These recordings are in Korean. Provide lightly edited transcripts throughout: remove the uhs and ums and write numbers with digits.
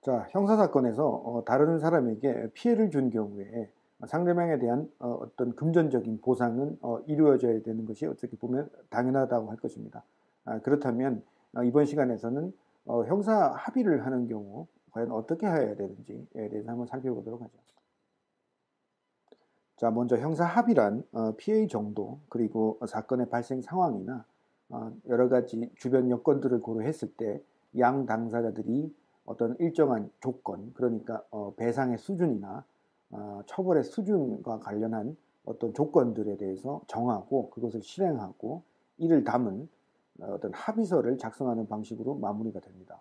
자, 형사사건에서 다른 사람에게 피해를 준 경우에 상대방에 대한 어떤 금전적인 보상은 이루어져야 되는 것이 어떻게 보면 당연하다고 할 것입니다. 그렇다면 이번 시간에서는 형사 합의를 하는 경우 과연 어떻게 해야 되는지에 대해서 한번 살펴보도록 하죠. 자, 먼저 형사 합의란 피해의 정도 그리고 사건의 발생 상황이나 여러 가지 주변 여건들을 고려했을 때 양 당사자들이 어떤 일정한 조건, 그러니까 배상의 수준이나 처벌의 수준과 관련한 어떤 조건들에 대해서 정하고 그것을 실행하고 이를 담은 어떤 합의서를 작성하는 방식으로 마무리가 됩니다.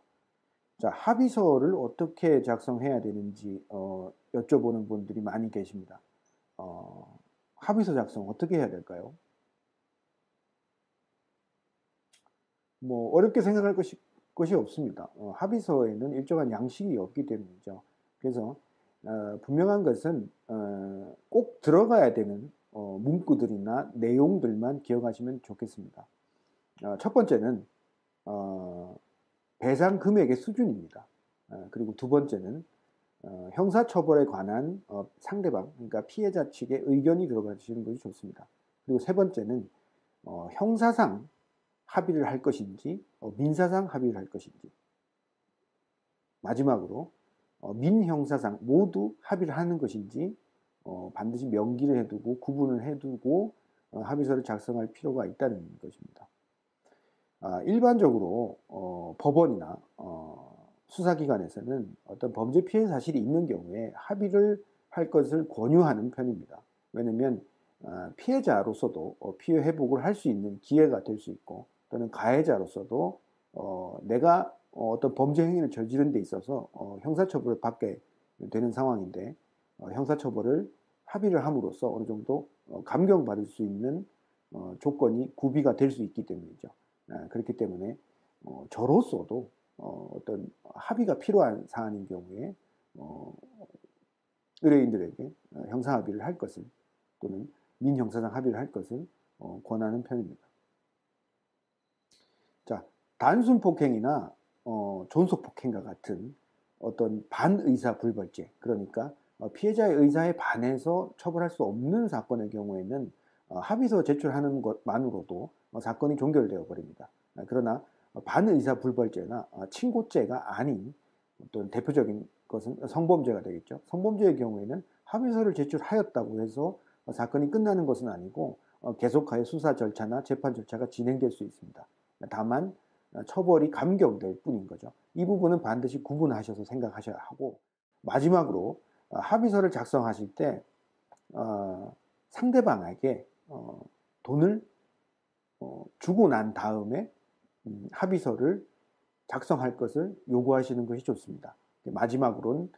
자, 합의서를 어떻게 작성해야 되는지 여쭤보는 분들이 많이 계십니다. 합의서 작성 어떻게 해야 될까요? 뭐 어렵게 생각할 것이 없습니다. 합의서에는 일정한 양식이 없기 때문이죠. 그래서 분명한 것은 꼭 들어가야 되는 문구들이나 내용들만 기억하시면 좋겠습니다. 첫 번째는 배상 금액의 수준입니다. 그리고 두 번째는 형사처벌에 관한 상대방, 그러니까 피해자 측의 의견이 들어가시는 것이 좋습니다. 그리고 세 번째는 형사상 합의를 할 것인지 민사상 합의를 할 것인지, 마지막으로 민형사상 모두 합의를 하는 것인지 반드시 명기를 해두고 구분을 해두고 합의서를 작성할 필요가 있다는 것입니다. 일반적으로 법원이나 수사기관에서는 어떤 범죄 피해 사실이 있는 경우에 합의를 할 것을 권유하는 편입니다. 왜냐하면 피해자로서도 피해 회복을 할 수 있는 기회가 될 수 있고 또는 가해자로서도 내가 어떤 범죄 행위를 저지른 데 있어서 형사처벌을 받게 되는 상황인데 형사처벌을 합의를 함으로써 어느 정도 감경받을 수 있는 조건이 구비가 될 수 있기 때문이죠. 그렇기 때문에 저로서도 어떤 합의가 필요한 사안인 경우에 의뢰인들에게 형사 합의를 할 것을 또는 민형사상 합의를 할 것을 권하는 편입니다. 자, 단순 폭행이나 존속 폭행과 같은 어떤 반의사 불벌죄, 그러니까 피해자의 의사에 반해서 처벌할 수 없는 사건의 경우에는 합의서 제출하는 것만으로도 사건이 종결되어 버립니다. 그러나 반의사 불벌죄나 친고죄가 아닌 어떤 대표적인 것은 성범죄가 되겠죠. 성범죄의 경우에는 합의서를 제출하였다고 해서 사건이 끝나는 것은 아니고 계속하여 수사 절차나 재판 절차가 진행될 수 있습니다. 다만 처벌이 감경될 뿐인 거죠. 이 부분은 반드시 구분하셔서 생각하셔야 하고, 마지막으로 합의서를 작성하실 때 상대방에게 돈을 주고 난 다음에 합의서를 작성할 것을 요구하시는 것이 좋습니다. 마지막으로는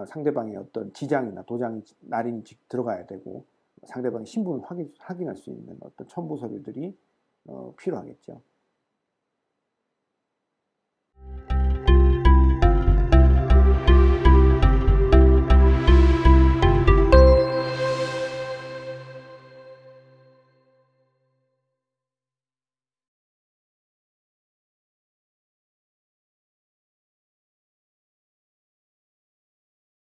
상대방의 어떤 지장이나 도장이 날인이 들어가야 되고 상대방의 신분을 확인할 수 있는 어떤 첨부 서류들이 필요하겠죠.